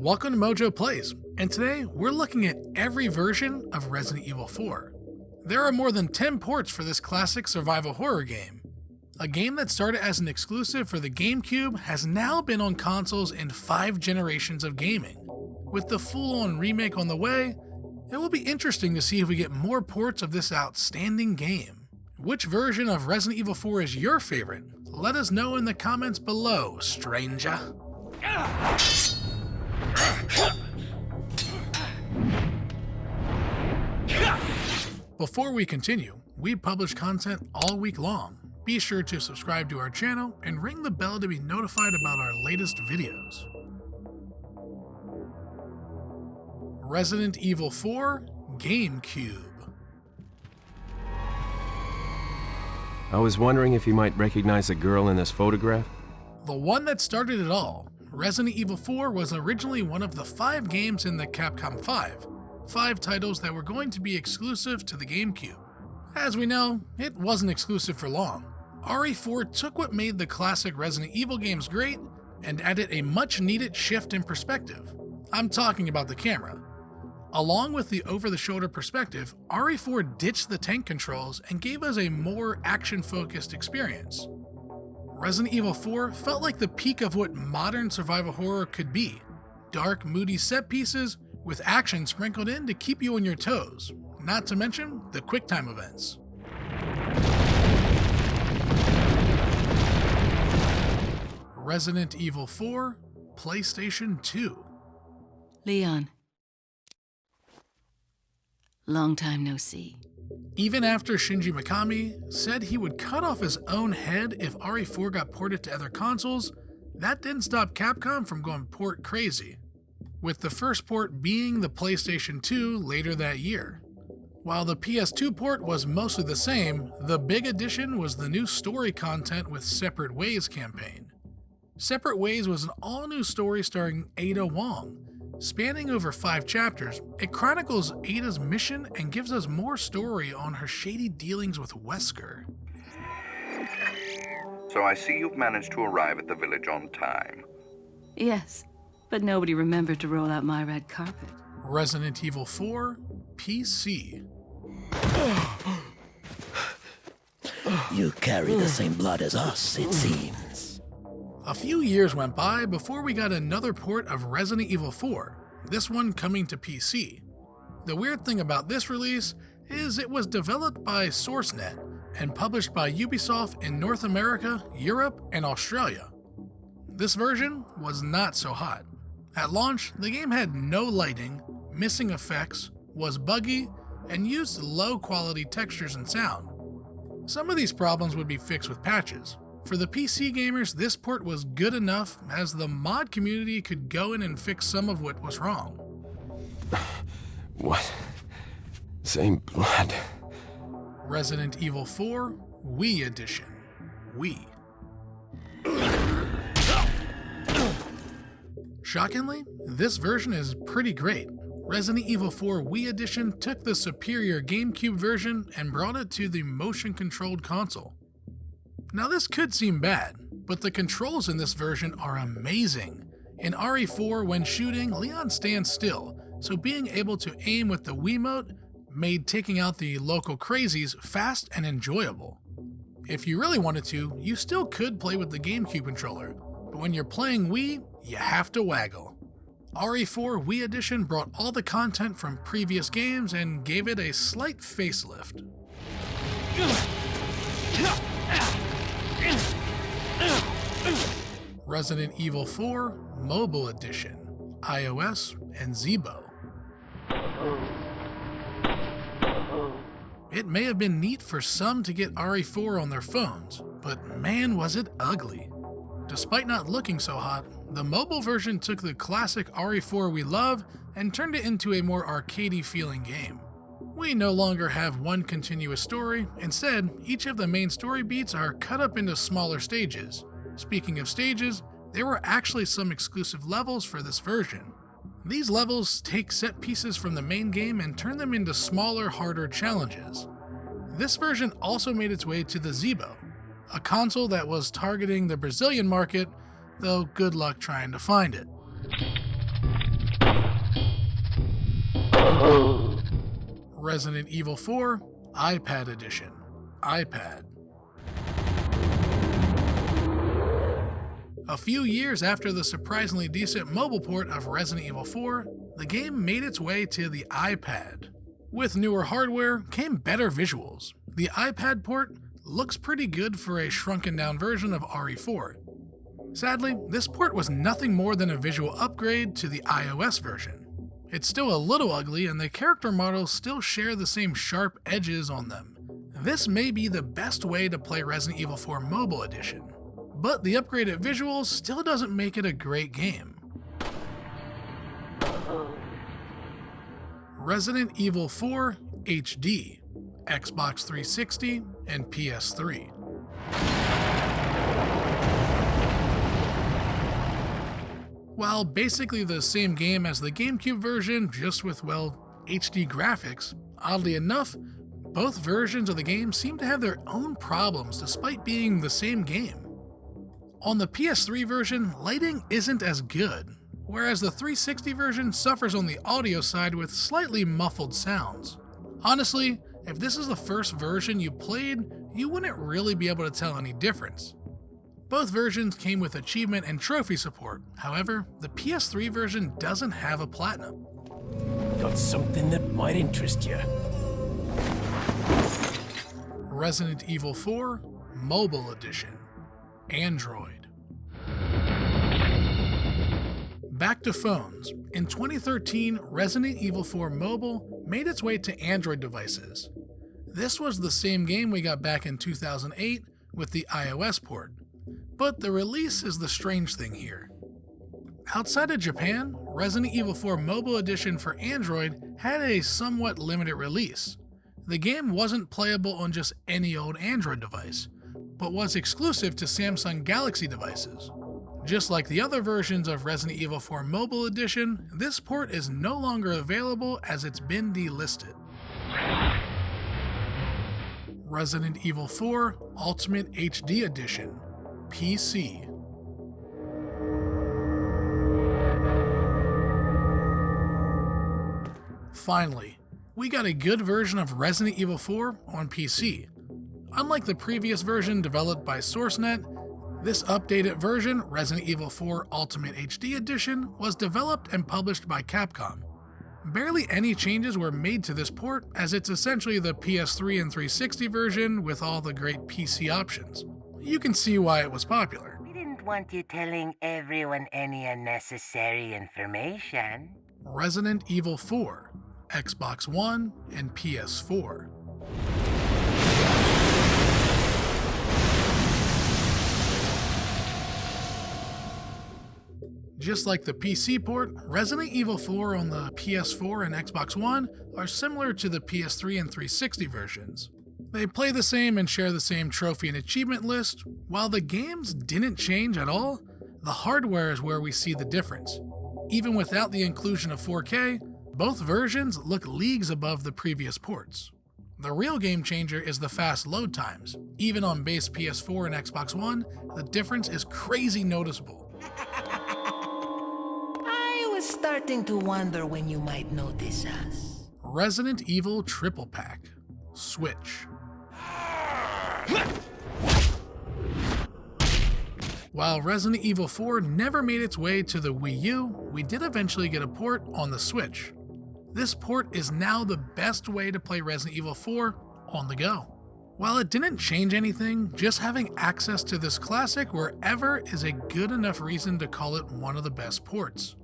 Welcome to MojoPlays, and today we're looking at every version of Resident Evil 4. There are more than 10 ports for this classic survival horror game. A game that started as an exclusive for the GameCube has now been on consoles in 5 generations of gaming. With the full-on remake on the way, it will be interesting to see if we get more ports of this outstanding game. Which version of Resident Evil 4 is your favorite? Let us know in the comments below, stranger. Before we continue, we publish content all week long. Be sure to subscribe to our channel and ring the bell to be notified about our latest videos. Resident Evil 4 GameCube. I was wondering if you might recognize a girl in this photograph? The one that started it all, Resident Evil 4 was originally one of the 5 games in the Capcom 5 titles that were going to be exclusive to the GameCube. As we know, it wasn't exclusive for long. RE4 took what made the classic Resident Evil games great and added a much needed shift in perspective. I'm talking about the camera. Along with the over-the-shoulder perspective, RE4 ditched the tank controls and gave us a more action-focused experience. Resident Evil 4 felt like the peak of what modern survival horror could be. Dark, moody set pieces with action sprinkled in to keep you on your toes, not to mention the QuickTime events. Resident Evil 4, PlayStation 2. Leon. Long time no see. Even after Shinji Mikami said he would cut off his own head if RE4 got ported to other consoles, that didn't stop Capcom from going port crazy, with the first port being the PlayStation 2 later that year. While the PS2 port was mostly the same, the big addition was the new story content with Separate Ways campaign. Separate Ways was an all-new story starring Ada Wong. Spanning over 5 chapters, it chronicles Ada's mission and gives us more story on her shady dealings with Wesker. So I see you've managed to arrive at the village on time. Yes, but nobody remembered to roll out my red carpet. Resident Evil 4 PC. You carry the same blood as us, it seems. A few years went by before we got another port of Resident Evil 4, this one coming to PC. The weird thing about this release is it was developed by SourceNet and published by Ubisoft in North America, Europe, and Australia. This version was not so hot. At launch, the game had no lighting, missing effects, was buggy, and used low quality textures and sound. Some of these problems would be fixed with patches. For the PC gamers, this port was good enough as the mod community could go in and fix some of what was wrong. What? Same blood. Resident Evil 4 Wii Edition. Wii. Shockingly, this version is pretty great. Resident Evil 4 Wii Edition took the superior GameCube version and brought it to the motion-controlled console. Now this could seem bad, but the controls in this version are amazing. In RE4, when shooting, Leon stands still, so being able to aim with the Wiimote made taking out the local crazies fast and enjoyable. If you really wanted to, you still could play with the GameCube controller, but when you're playing Wii, you have to waggle. RE4 Wii Edition brought all the content from previous games and gave it a slight facelift. Resident Evil 4 Mobile Edition, iOS and Zeebo. It may have been neat for some to get RE4 on their phones, but man was it ugly. Despite not looking so hot, the mobile version took the classic RE4 we love and turned it into a more arcadey feeling game. We no longer have one continuous story. Instead, each of the main story beats are cut up into smaller stages. Speaking of stages, there were actually some exclusive levels for this version. These levels take set pieces from the main game and turn them into smaller, harder challenges. This version also made its way to the Zeebo, a console that was targeting the Brazilian market, though good luck trying to find it. Resident Evil 4 iPad Edition, iPad. A few years after the surprisingly decent mobile port of Resident Evil 4, the game made its way to the iPad. With newer hardware came better visuals. The iPad port looks pretty good for a shrunken down version of RE4. Sadly, this port was nothing more than a visual upgrade to the iOS version. It's still a little ugly and the character models still share the same sharp edges on them. This may be the best way to play Resident Evil 4 Mobile Edition, but the upgraded visuals still doesn't make it a great game. Resident Evil 4 HD, Xbox 360 and PS3. While basically the same game as the GameCube version, just with, well, HD graphics, oddly enough, both versions of the game seem to have their own problems despite being the same game. On the PS3 version, lighting isn't as good, whereas the 360 version suffers on the audio side with slightly muffled sounds. Honestly, if this is the first version you played, you wouldn't really be able to tell any difference. Both versions came with achievement and trophy support, however, the PS3 version doesn't have a platinum. Got something that might interest you. Resident Evil 4 Mobile Edition, Android. Back to phones. In 2013, Resident Evil 4 Mobile made its way to Android devices. This was the same game we got back in 2008 with the iOS port. But the release is the strange thing here. Outside of Japan, Resident Evil 4 Mobile Edition for Android had a somewhat limited release. The game wasn't playable on just any old Android device, but was exclusive to Samsung Galaxy devices. Just like the other versions of Resident Evil 4 Mobile Edition, this port is no longer available as it's been delisted. Resident Evil 4 Ultimate HD Edition, PC. Finally, we got a good version of Resident Evil 4 on PC. Unlike the previous version developed by SourceNet, this updated version, Resident Evil 4 Ultimate HD Edition, was developed and published by Capcom. Barely any changes were made to this port, as it's essentially the PS3 and 360 version with all the great PC options. You can see why it was popular. We didn't want you telling everyone any unnecessary information. Resident Evil 4, Xbox One and PS4. Just like the PC port, Resident Evil 4 on the PS4 and Xbox One are similar to the PS3 and 360 versions. They play the same and share the same trophy and achievement list. While the games didn't change at all, the hardware is where we see the difference. Even without the inclusion of 4K, both versions look leagues above the previous ports. The real game changer is the fast load times. Even on base PS4 and Xbox One, the difference is crazy noticeable. I was starting to wonder when you might notice us. Resident Evil Triple Pack, Switch. While Resident Evil 4 never made its way to the Wii U, we did eventually get a port on the Switch. This port is now the best way to play Resident Evil 4 on the go. While it didn't change anything, just having access to this classic wherever is a good enough reason to call it one of the best ports.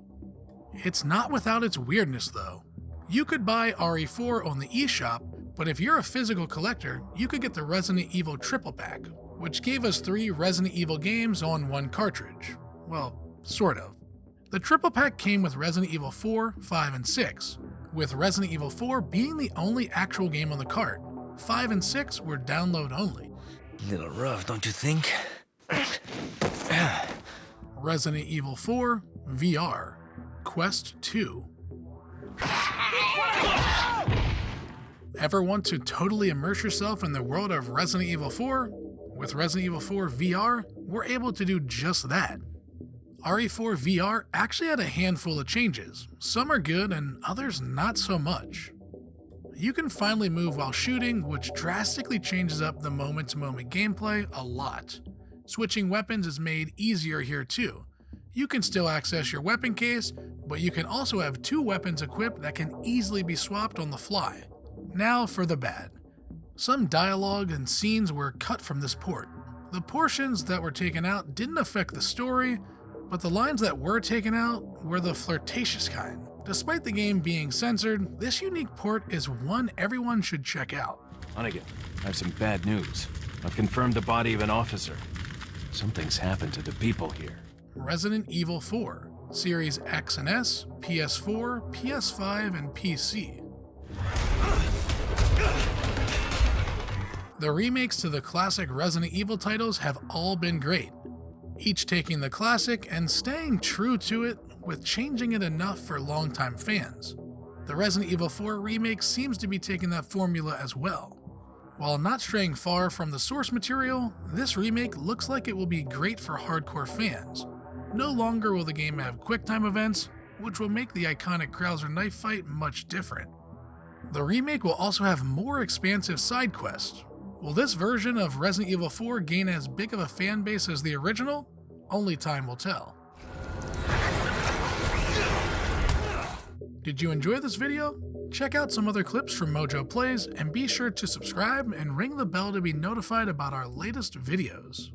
It's not without its weirdness though. You could buy RE4 on the eShop, but if you're a physical collector, you could get the Resident Evil Triple Pack, which gave us 3 Resident Evil games on one cartridge. Well, sort of. The Triple Pack came with Resident Evil 4, 5, and 6, with Resident Evil 4 being the only actual game on the cart. 5 and 6 were download only. Little rough, don't you think? Resident Evil 4 VR, Quest 2. Ever want to totally immerse yourself in the world of Resident Evil 4? With Resident Evil 4 VR, we're able to do just that. RE4 VR actually had a handful of changes. Some are good and others not so much. You can finally move while shooting, which drastically changes up the moment-to-moment gameplay a lot. Switching weapons is made easier here too. You can still access your weapon case, but you can also have 2 weapons equipped that can easily be swapped on the fly. Now for the bad. Some dialogue and scenes were cut from this port. The portions that were taken out didn't affect the story, but the lines that were taken out were the flirtatious kind. Despite the game being censored, this unique port is one everyone should check out. Hunnigan, I have some bad news. I've confirmed the body of an officer. Something's happened to the people here. Resident Evil 4, Series X and S, PS4, PS5, and PC. The remakes to the classic Resident Evil titles have all been great, each taking the classic and staying true to it with changing it enough for longtime fans. The Resident Evil 4 remake seems to be taking that formula as well. While not straying far from the source material, this remake looks like it will be great for hardcore fans. No longer will the game have QuickTime events, which will make the iconic Krauser knife fight much different. The remake will also have more expansive side quests. Will this version of Resident Evil 4 gain as big of a fan base as the original? Only time will tell. Did you enjoy this video? Check out some other clips from MojoPlays and be sure to subscribe and ring the bell to be notified about our latest videos.